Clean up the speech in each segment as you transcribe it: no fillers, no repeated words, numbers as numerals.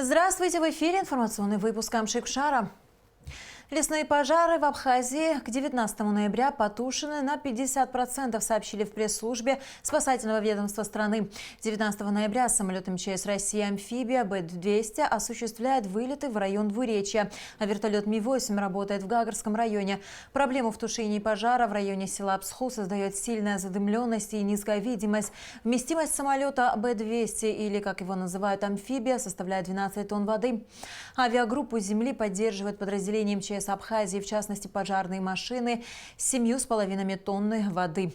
Здравствуйте! В эфире информационный выпуск Амшик Шара. Лесные пожары в Абхазии к 19 ноября потушены на 50%, сообщили в пресс-службе спасательного ведомства страны. 19 ноября самолет МЧС России «Амфибия» Б-200 осуществляет вылеты в район Двуречья, а вертолет Ми-8 работает в Гагарском районе. Проблему в тушении пожара в районе села Псху создает сильная задымленность и низкая видимость. Вместимость самолета Б-200, или, как его называют, «Амфибия», составляет 12 тонн воды. Авиагруппу земли поддерживает подразделение МЧС Абхазии, в частности пожарные машины с 7,5 тонны воды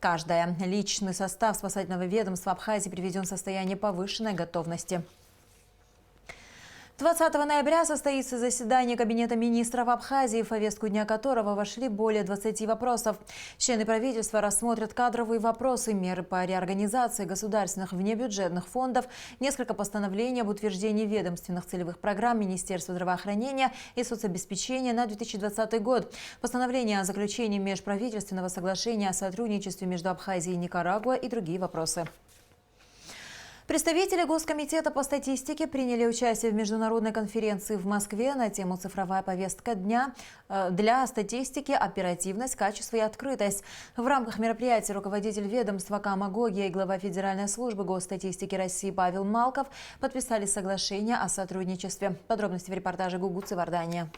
каждая. Личный состав спасательного ведомства Абхазии приведен в состояние повышенной готовности. 20 ноября состоится заседание Кабинета министров Абхазии, в повестку дня которого вошли более 20 вопросов. Члены правительства рассмотрят кадровые вопросы, меры по реорганизации государственных внебюджетных фондов, несколько постановлений об утверждении ведомственных целевых программ Министерства здравоохранения и соцобеспечения на 2020 год, постановление о заключении межправительственного соглашения о сотрудничестве между Абхазией и Никарагуа и другие вопросы. Представители Госкомитета по статистике приняли участие в международной конференции в Москве на тему «Цифровая повестка дня для статистики, оперативность, качество и открытость». В рамках мероприятия руководитель ведомства Кама Гогия и глава Федеральной службы госстатистики России Павел Малков подписали соглашение о сотрудничестве. Подробности в репортаже Гугу Цивардания.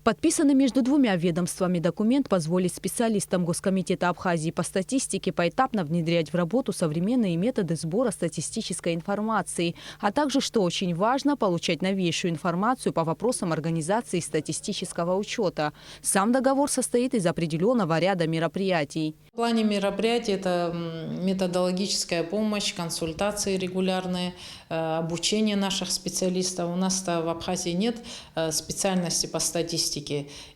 Подписанный между двумя ведомствами документ позволит специалистам Госкомитета Абхазии по статистике поэтапно внедрять в работу современные методы сбора статистической информации, а также, что очень важно, получать новейшую информацию по вопросам организации статистического учета. Сам договор состоит из определенного ряда мероприятий. В плане мероприятий это методологическая помощь, консультации регулярные, обучение наших специалистов. У нас в Абхазии нет специальности по статистике,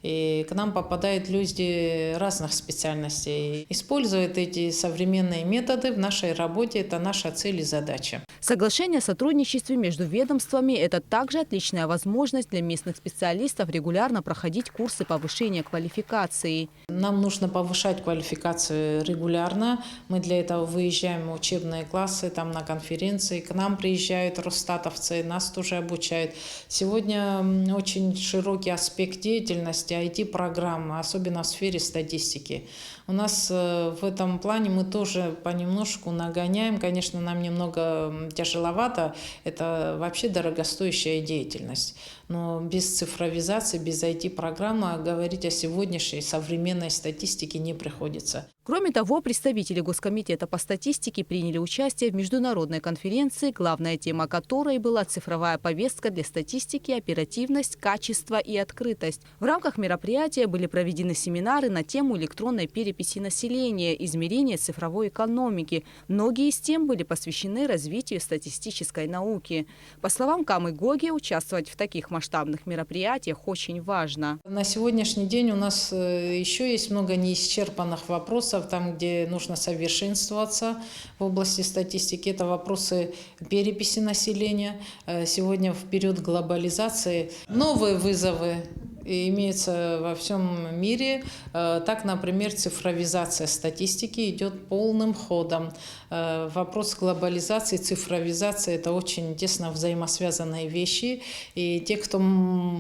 и к нам попадают люди разных специальностей. Используют эти современные методы в нашей работе, это наша цель и задача. Соглашение о сотрудничестве между ведомствами – это также отличная возможность для местных специалистов регулярно проходить курсы повышения квалификации. Нам нужно повышать квалификацию регулярно. Мы для этого выезжаем в учебные классы, там на конференции. К нам приезжают росстатовцы, нас тоже обучают. Сегодня очень широкий аспект деятельности IT-программы, особенно в сфере статистики. У нас в этом плане мы тоже понемножку нагоняем. Конечно, нам немного тяжеловато. Это вообще дорогостоящая деятельность. Но без цифровизации, без IT-программы говорить о сегодняшней современной статистике не приходится. Кроме того, представители Госкомитета по статистике приняли участие в международной конференции, главная тема которой была «Цифровая повестка для статистики, оперативность, качество и открытость». В рамках мероприятия были проведены семинары на тему электронной переписи населения, измерения цифровой экономики. Многие из тем были посвящены развитию статистической науки. По словам Камы Гоги, участвовать в таких масштабных мероприятиях очень важно. На сегодняшний день у нас еще есть много неисчерпанных вопросов, там, где нужно совершенствоваться в области статистики. Это вопросы переписи населения. Сегодня в период глобализации новые вызовы имеются во всем мире. Так, например, цифровизация статистики идет полным ходом. Вопрос глобализации, цифровизации – это очень тесно взаимосвязанные вещи. И те, кто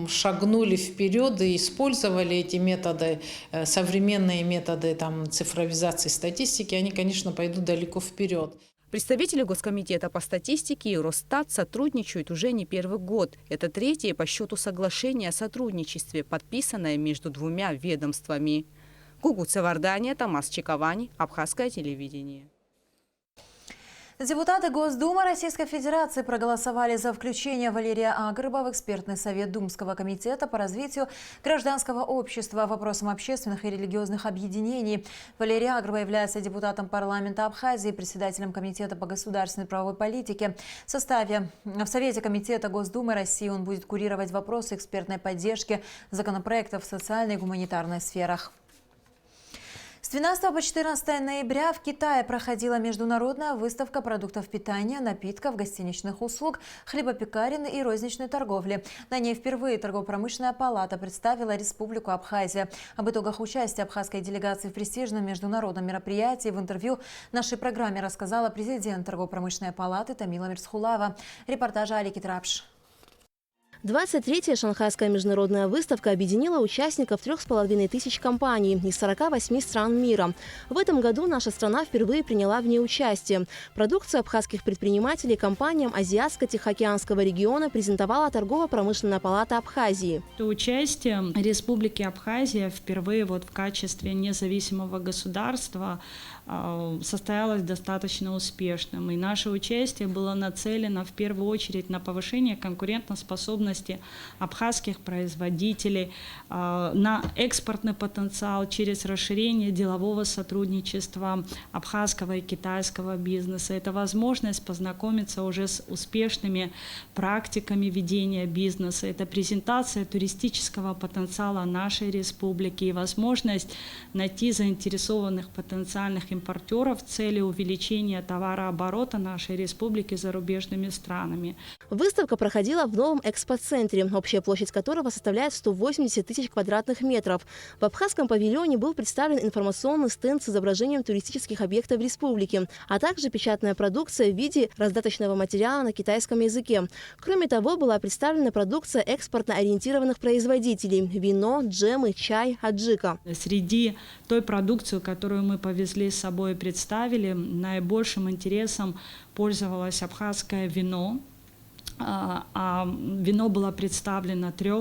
шагнули вперед и использовали эти методы, современные методы цифровизации статистики, они, конечно, пойдут далеко вперед. Представители Госкомитета по статистике и Росстат сотрудничают уже не первый год. Это третье по счету соглашение о сотрудничестве, подписанное между двумя ведомствами. Гугу Цивардания, Тамас Чиковани, Абхазское телевидение. Депутаты Госдумы Российской Федерации проголосовали за включение Валерия Агрыба в экспертный совет Думского комитета по развитию гражданского общества вопросам общественных и религиозных объединений. Валерий Агрыба является депутатом парламента Абхазии, председателем комитета по государственной правовой политике. В Совете комитета Госдумы России он будет курировать вопросы экспертной поддержки законопроектов в социальной и гуманитарной сферах. С 12 по 14 ноября в Китае проходила международная выставка продуктов питания, напитков, гостиничных услуг, хлебопекарен и розничной торговли. На ней впервые торгово-промышленная палата представила Республику Абхазия. Об итогах участия абхазской делегации в престижном международном мероприятии в интервью нашей программе рассказала президент торгово-промышленной палаты Тамила Мирсхулава. Репортаж Алики Трапш. 23-я шанхайская международная выставка объединила участников 3500 компаний из 48 стран мира. В этом году наша страна впервые приняла в ней участие. Продукцию абхазских предпринимателей компаниям Азиатско-Тихоокеанского региона презентовала торгово-промышленная палата Абхазии. Участие Республики Абхазия впервые в качестве независимого государства состоялось достаточно успешным. И наше участие было нацелено в первую очередь на повышение конкурентоспособности абхазских производителей, на экспортный потенциал через расширение делового сотрудничества абхазского и китайского бизнеса. Это возможность познакомиться уже с успешными практиками ведения бизнеса. Это презентация туристического потенциала нашей республики и возможность найти заинтересованных потенциальных импортеров в цели увеличения товарооборота нашей республики зарубежными странами. Выставка проходила в новом экспоцентре, общая площадь которого составляет 180 тысяч квадратных метров. В абхазском павильоне был представлен информационный стенд с изображением туристических объектов республики, а также печатная продукция в виде раздаточного материала на китайском языке. Кроме того, была представлена продукция экспортно-ориентированных производителей – вино, джемы, чай, аджика. Среди той продукции, которую мы повезли с собой и представили, наибольшим интересом пользовалось абхазское вино. Вино было представлено 3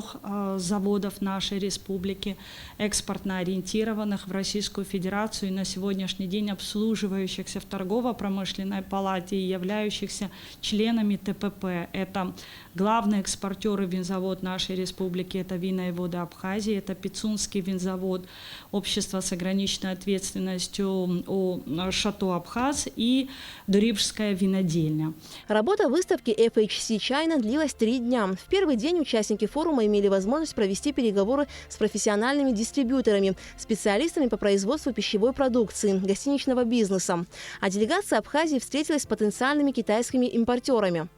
заводов нашей республики, экспортно ориентированных в Российскую Федерацию и на сегодняшний день обслуживающихся в торгово-промышленной палате и являющихся членами ТПП. Это главный экспортер и винзавод нашей республики, это Вина и воды Абхазии, это Пицунский винзавод, общество с ограниченной ответственностью Шато Абхаз и Дурипжская винодельня. Работа выставки FHC China длилась 3 дня. В первый день участники форума имели возможность провести переговоры с профессиональными дистрибьюторами, специалистами по производству пищевой продукции, гостиничного бизнеса. А делегация Абхазии встретилась с потенциальными китайскими импортерами.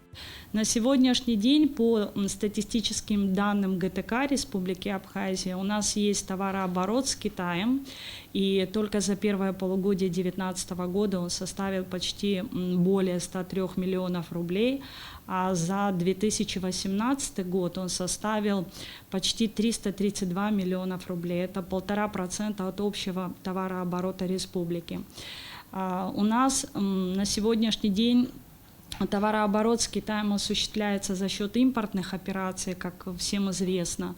На сегодняшний день по статистическим данным ГТК Республики Абхазия у нас есть товарооборот с Китаем, и только за первое полугодие 2019 года он составил почти более 103 миллионов рублей, а за 2018 год он составил почти 332 миллионов рублей. Это 1,5% от общего товарооборота республики. У нас на сегодняшний день товарооборот с Китаем осуществляется за счет импортных операций, как всем известно.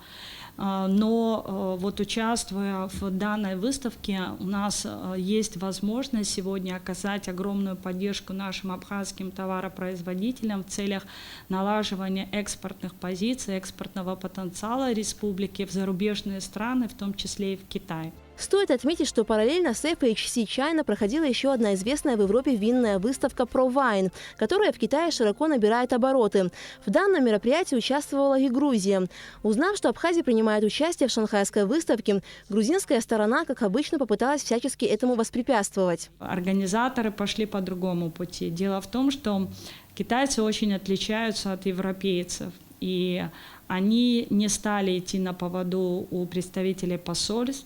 Но участвуя в данной выставке, у нас есть возможность сегодня оказать огромную поддержку нашим абхазским товаропроизводителям в целях налаживания экспортных позиций, экспортного потенциала республики в зарубежные страны, в том числе и в Китай. Стоит отметить, что параллельно с FHC China проходила еще одна известная в Европе винная выставка ProWine, которая в Китае широко набирает обороты. В данном мероприятии участвовала и Грузия. Узнав, что Абхазия принимает участие в шанхайской выставке, грузинская сторона, как обычно, попыталась всячески этому воспрепятствовать. Организаторы пошли по другому пути. Дело в том, что китайцы очень отличаются от европейцев, и они не стали идти на поводу у представителей посольств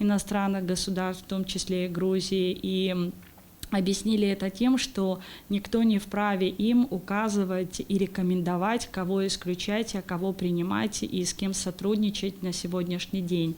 иностранных государств, в том числе и Грузии, и объяснили это тем, что никто не вправе им указывать и рекомендовать, кого исключать, а кого принимать и с кем сотрудничать на сегодняшний день.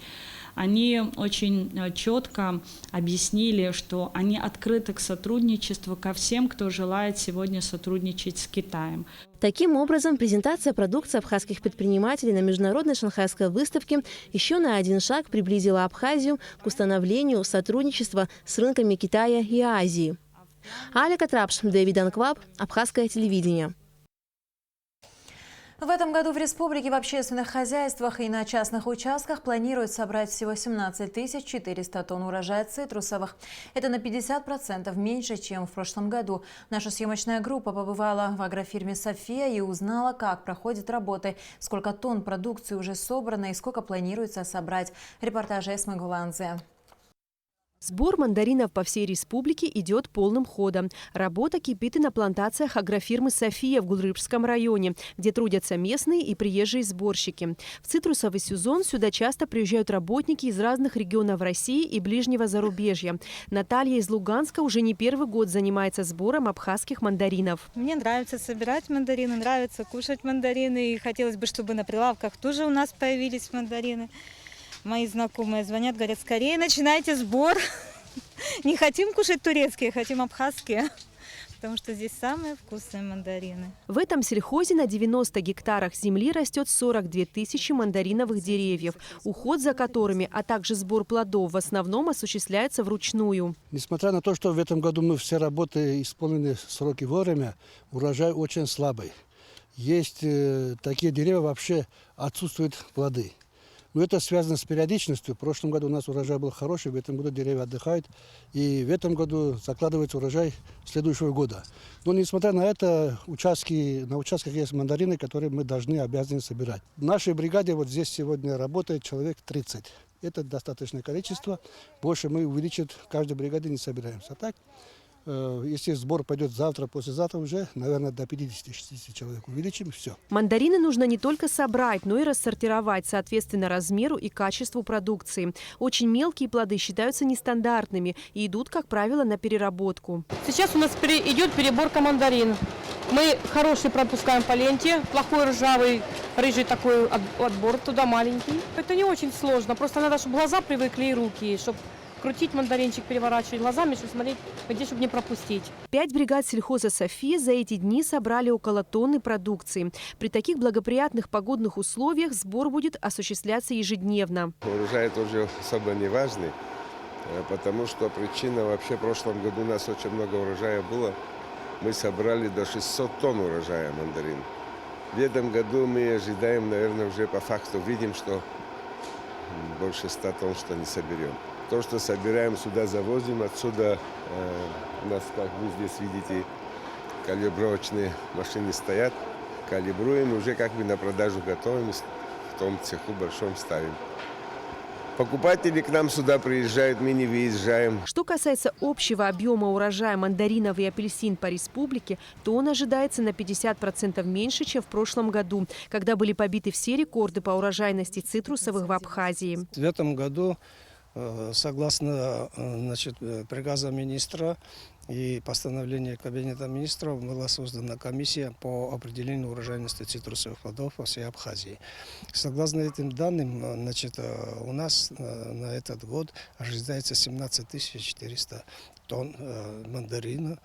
Они очень четко объяснили, что они открыты к сотрудничеству ко всем, кто желает сегодня сотрудничать с Китаем. Таким образом, презентация продукции абхазских предпринимателей на международной шанхайской выставке еще на один шаг приблизила Абхазию к установлению сотрудничества с рынками Китая и Азии. Алика Трапш, Дэвид Анкваб, Абхазское телевидение. В этом году в республике в общественных хозяйствах и на частных участках планируют собрать всего 17 400 тонн урожая цитрусовых. Это на 50% меньше, чем в прошлом году. Наша съемочная группа побывала в агрофирме «София» и узнала, как проходят работы, сколько тонн продукции уже собрано и сколько планируется собрать. Репортаж Эсмы Гуланзе. Сбор мандаринов по всей республике идет полным ходом. Работа кипит и на плантациях агрофирмы «София» в Гулрыбском районе, где трудятся местные и приезжие сборщики. В цитрусовый сезон сюда часто приезжают работники из разных регионов России и ближнего зарубежья. Наталья из Луганска уже не первый год занимается сбором абхазских мандаринов. Мне нравится собирать мандарины, нравится кушать мандарины. И хотелось бы, чтобы на прилавках тоже у нас появились мандарины. Мои знакомые звонят, говорят, скорее начинайте сбор. Не хотим кушать турецкие, хотим абхазские, потому что здесь самые вкусные мандарины. В этом сельхозе на 90 гектарах земли растет 42 тысячи мандариновых деревьев, уход за которыми, а также сбор плодов в основном осуществляется вручную. Несмотря на то, что в этом году мы все работы исполнены сроки вовремя, урожай очень слабый. Есть такие деревья, вообще отсутствуют плоды. Но это связано с периодичностью. В прошлом году у нас урожай был хороший, в этом году деревья отдыхают. И в этом году закладывается урожай следующего года. Но несмотря на это, на участках есть мандарины, которые мы обязаны собирать. В нашей бригаде вот здесь сегодня работает человек 30. Это достаточное количество. Больше мы увеличить в каждой бригаде не собираемся. А так, если сбор пойдет завтра, послезавтра уже, наверное, до 50-60 человек увеличим, и все. Мандарины нужно не только собрать, но и рассортировать, соответственно размеру и качеству продукции. Очень мелкие плоды считаются нестандартными и идут, как правило, на переработку. Сейчас у нас идет переборка мандарин. Мы хороший пропускаем по ленте, плохой ржавый, рыжий такой отбор, туда маленький. Это не очень сложно, просто надо, чтобы глаза привыкли и руки, чтобы крутить мандаринчик, переворачивать глазами, чтобы смотреть, где, чтобы не пропустить. 5 бригад сельхоза «София» за эти дни собрали около тонны продукции. При таких благоприятных погодных условиях сбор будет осуществляться ежедневно. Урожай тоже особо не важный, потому что причина вообще в прошлом году у нас очень много урожая было. Мы собрали до 600 тонн урожая мандарин. В этом году мы ожидаем, наверное, уже по факту видим, что больше 100 тонн что не соберем. То, что собираем, сюда завозим, отсюда у нас, как вы здесь видите, калибровочные машины стоят, калибруем, уже как бы на продажу готовим, в том цеху большом ставим. Покупатели к нам сюда приезжают, мы не выезжаем. Что касается общего объема урожая мандаринов и апельсин по республике, то он ожидается на 50% меньше, чем в прошлом году, когда были побиты все рекорды по урожайности цитрусовых в Абхазии. В этом году, согласно приказа министра и постановлению Кабинета министров, была создана комиссия по определению урожайности цитрусовых плодов по всей Абхазии. Согласно этим данным, у нас на этот год ожидается 17 400 тонн мандарина,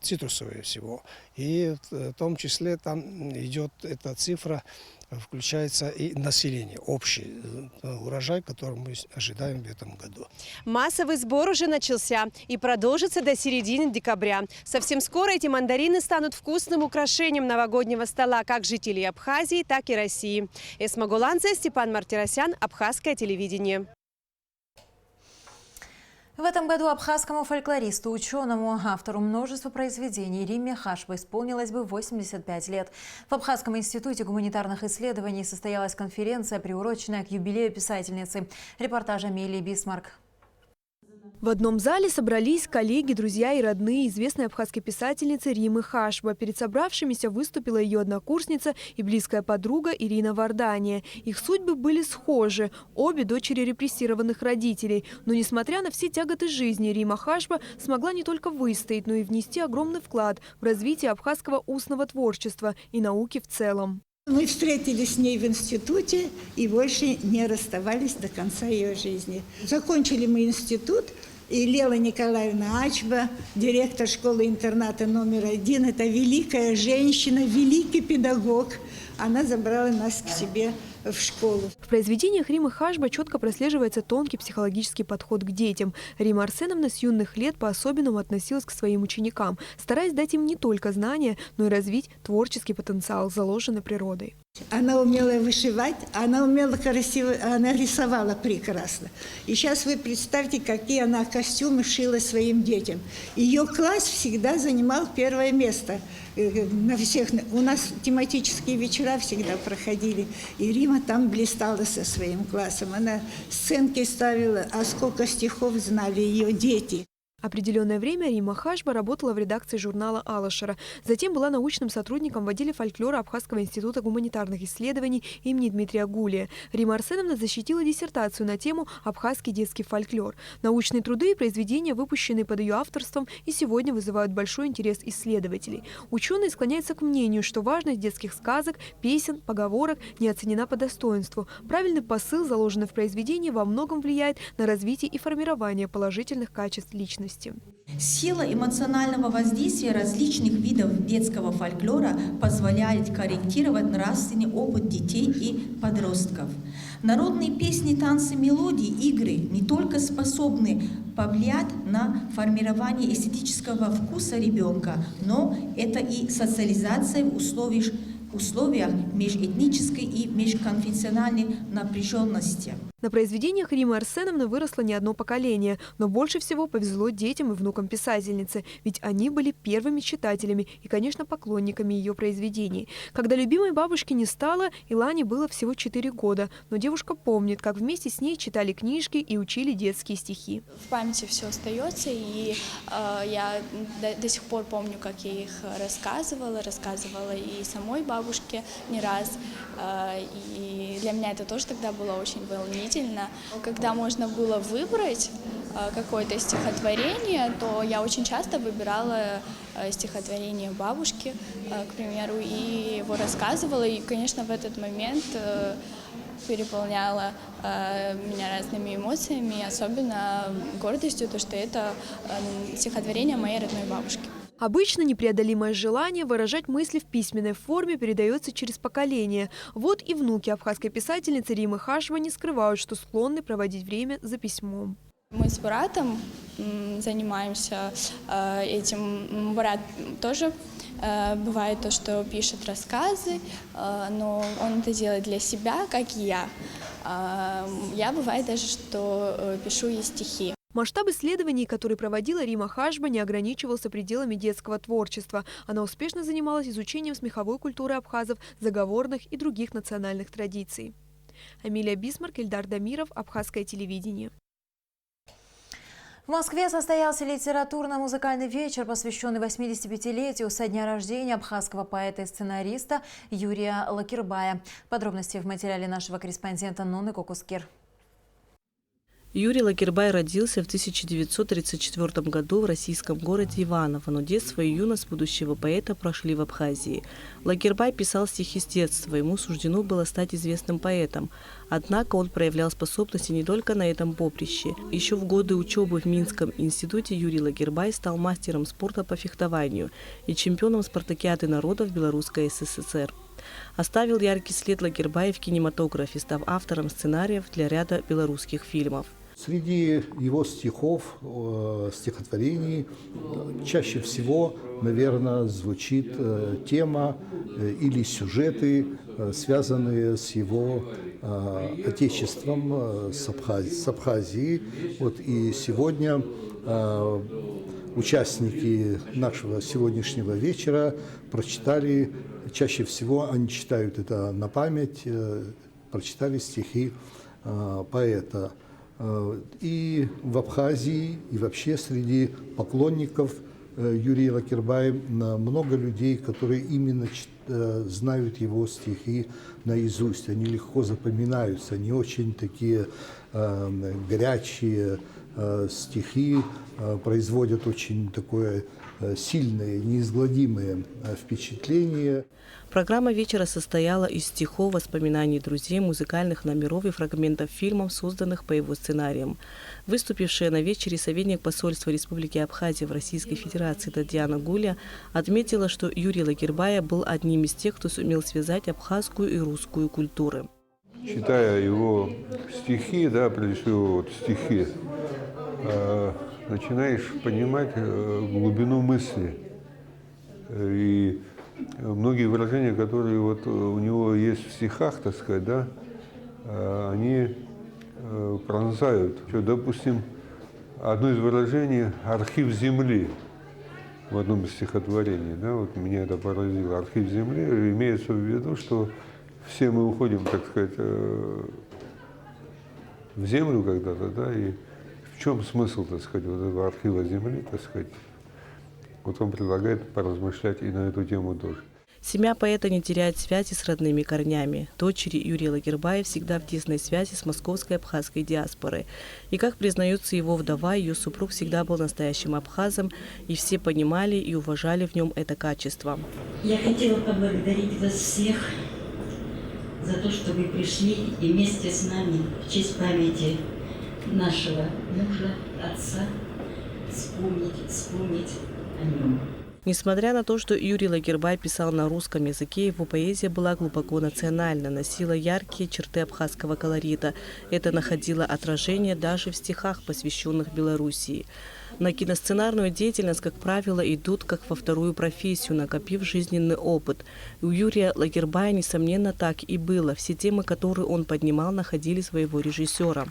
цитрусовые всего. И в том числе там идет эта цифра, включается и население, общий урожай, который мы ожидаем в этом году. Массовый сбор уже начался и продолжится до середины декабря. Совсем скоро эти мандарины станут вкусным украшением новогоднего стола как жителей Абхазии, так и России. Эсма Голанце, Степан Мартиросян, Абхазское телевидение. В этом году абхазскому фольклористу, ученому, автору множества произведений Римме Хашбе исполнилось бы 85 лет. В Абхазском институте гуманитарных исследований состоялась конференция, приуроченная к юбилею писательницы. Репортаж Амелии Бисмарк. В одном зале собрались коллеги, друзья и родные известной абхазской писательницы Риммы Хашбе. Перед собравшимися выступила ее однокурсница и близкая подруга Ирина Вардания. Их судьбы были схожи. Обе дочери репрессированных родителей. Но несмотря на все тяготы жизни, Римма Хашбе смогла не только выстоять, но и внести огромный вклад в развитие абхазского устного творчества и науки в целом. Мы встретились с ней в институте и больше не расставались до конца ее жизни. Закончили мы институт, и Лела Николаевна Ачба, директор школы-интерната номер 1, это великая женщина, великий педагог. Она забрала нас к себе в школу. В произведениях Риммы Хашбе четко прослеживается тонкий психологический подход к детям. Римма Арсеновна с юных лет по-особенному относилась к своим ученикам, стараясь дать им не только знания, но и развить творческий потенциал, заложенный природой. Она умела вышивать, она умела красиво, она рисовала прекрасно. И сейчас вы представьте, какие она костюмы шила своим детям. Ее класс всегда занимал первое место. на всех. У нас тематические вечера всегда проходили, и Рима там блистала со своим классом. Она сценки ставила, а сколько стихов знали ее дети. Определенное время Рима Хашба работала в редакции журнала «Алашара». Затем была научным сотрудником в отделе фольклора Абхазского института гуманитарных исследований имени Дмитрия Гулия. Рима Арсеновна защитила диссертацию на тему «Абхазский детский фольклор». Научные труды и произведения, выпущенные под ее авторством, и сегодня вызывают большой интерес исследователей. Ученые склоняются к мнению, что важность детских сказок, песен, поговорок не оценена по достоинству. Правильный посыл, заложенный в произведении, во многом влияет на развитие и формирование положительных качеств личности. Сила эмоционального воздействия различных видов детского фольклора позволяет корректировать нравственный опыт детей и подростков. Народные песни, танцы, мелодии, игры не только способны повлиять на формирование эстетического вкуса ребенка, но это и социализация в условиях межэтнической и межконфессиональной напряженности. На произведениях Римы Арсеновны выросло не одно поколение, но больше всего повезло детям и внукам писательницы, ведь они были первыми читателями и, конечно, поклонниками ее произведений. Когда любимой бабушки не стало, Илане было всего 4 года, но девушка помнит, как вместе с ней читали книжки и учили детские стихи. В памяти все остается, и я до сих пор помню, как я их рассказывала и самой бабушке не раз, и для меня это тоже тогда было очень волнительно. Когда можно было выбрать какое-то стихотворение, то я очень часто выбирала стихотворение бабушки, к примеру, и его рассказывала, и, конечно, в этот момент переполняла меня разными эмоциями, особенно гордостью, то, что это стихотворение моей родной бабушки. Обычно непреодолимое желание выражать мысли в письменной форме передается через поколение. Вот и внуки абхазской писательницы Римы Хашба не скрывают, что склонны проводить время за письмом. Мы с братом занимаемся этим. Брат тоже бывает то, что пишет рассказы, но он это делает для себя, как и я. Я бывает даже, что пишу ей стихи. Масштаб исследований, которые проводила Рима Хашба, не ограничивался пределами детского творчества. Она успешно занималась изучением смеховой культуры абхазов, заговорных и других национальных традиций. Амилия Бисмарк, Ильдар Дамиров, Абхазское телевидение. В Москве состоялся литературно-музыкальный вечер, посвященный 85-летию со дня рождения абхазского поэта и сценариста Юрия Лакирбая. Подробности в материале нашего корреспондента Нонны Кокускер. Юрий Лакирбай родился в 1934 году в российском городе Иваново, но детство и юность будущего поэта прошли в Абхазии. Лакирбай писал стихи с детства, ему суждено было стать известным поэтом. Однако он проявлял способности не только на этом поприще. Еще в годы учебы в Минском институте Юрий Лакирбай стал мастером спорта по фехтованию и чемпионом спартакиады народов Белорусской ССР. Оставил яркий след Лакирбай в кинематографе, став автором сценариев для ряда белорусских фильмов. Среди его стихов, стихотворений чаще всего, наверное, звучит тема или сюжеты, связанные с его отечеством, с Абхазией. Вот и сегодня участники нашего сегодняшнего вечера прочитали, чаще всего они читают это на память, прочитали стихи поэта. И в Абхазии, и вообще среди поклонников Юрия Лакирбая много людей, которые именно знают его стихи наизусть. Они легко запоминаются, они очень такие горячие стихи, производят очень такое сильное, неизгладимое впечатление. Программа вечера состояла из стихов, воспоминаний друзей, музыкальных номеров и фрагментов фильмов, созданных по его сценариям. Выступившая на вечере советник посольства Республики Абхазия в Российской Федерации Татьяна Гуля отметила, что Юрий Лакирбай был одним из тех, кто сумел связать абхазскую и русскую культуры. Читая его стихи, прежде всего стихи, начинаешь понимать глубину мысли. И многие выражения, которые у него есть в стихах, так сказать, они пронзают. Допустим, одно из выражений – архив земли. в одном из стихотворений, да, вот меня это поразило. Архив земли, имеется в виду, что все мы уходим, так сказать, в землю когда-то, да, и в чем смысл, так сказать, вот этого архива земли, так сказать. Вот он предлагает поразмышлять и на эту тему тоже. Семья поэта не теряет связи с родными корнями. Дочери Юрия Лагербая всегда в тесной связи с московской абхазской диаспорой. И, как признается его вдова, ее супруг всегда был настоящим абхазом, и все понимали и уважали в нем это качество. Я хотела поблагодарить вас всех за то, что вы пришли и вместе с нами в честь памяти нашего мужа, отца, вспомнить о нем. Несмотря на то, что Юрий Лагербай писал на русском языке, его поэзия была глубоко национальна, носила яркие черты абхазского колорита. Это находило отражение даже в стихах, посвященных Белоруссии. На киносценарную деятельность, как правило, идут как во вторую профессию, накопив жизненный опыт. У Юрия Лагербая, несомненно, так и было. Все темы, которые он поднимал, находили своего режиссера.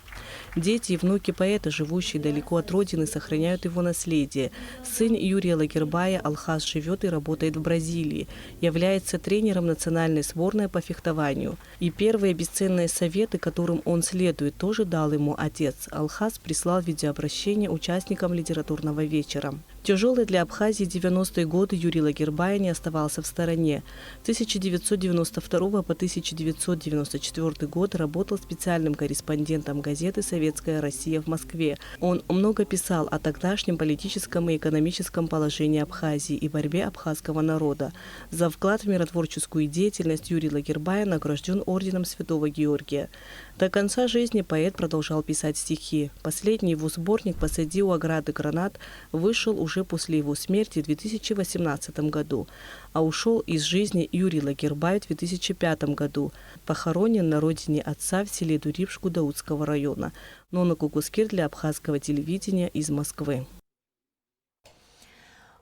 Дети и внуки поэта, живущие далеко от родины, сохраняют его наследие. Сын Юрия Лагербая, Алхаз, живет и работает в Бразилии. Является тренером национальной сборной по фехтованию. И первые бесценные советы, которым он следует, тоже дал ему отец. Алхаз прислал видеообращение участникам литературного вечера. Тяжелый для Абхазии 90-е годы Юрий Лагербай не оставался в стороне. С 1992 по 1994 год работал специальным корреспондентом газеты «Советская Россия» в Москве. Он много писал о тогдашнем политическом и экономическом положении Абхазии и борьбе абхазского народа. За вклад в миротворческую деятельность Юрий Лагербай награжден орденом Святого Георгия. До конца жизни поэт продолжал писать стихи. Последний его сборник «Посади у ограды гранат» вышел уже после его смерти в 2018 году, а ушел из жизни Юрий Лагербай в 2005 году, похоронен на родине отца в селе Дурипш Гудаутского района. Нона Кукускир для абхазского телевидения из Москвы.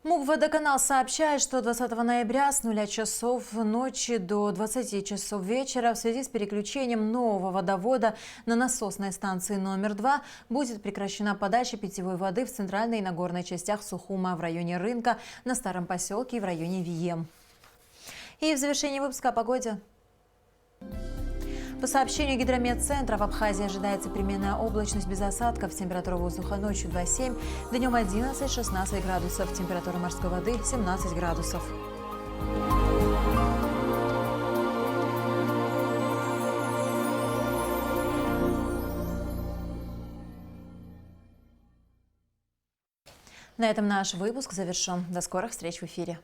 МУГ-Водоканал сообщает, что 20 ноября с 0 часов ночи до 20 часов вечера в связи с переключением нового водовода на насосной станции номер 2 будет прекращена подача питьевой воды в центральной и нагорной частях Сухума в районе рынка, на Старом поселке и в районе Вием. И в завершении выпуска о погоде. По сообщению Гидрометцентра, в Абхазии ожидается переменная облачность без осадков. Температура воздуха ночью 2,7, днем 11-16 градусов. Температура морской воды 17 градусов. На этом наш выпуск завершен. До скорых встреч в эфире.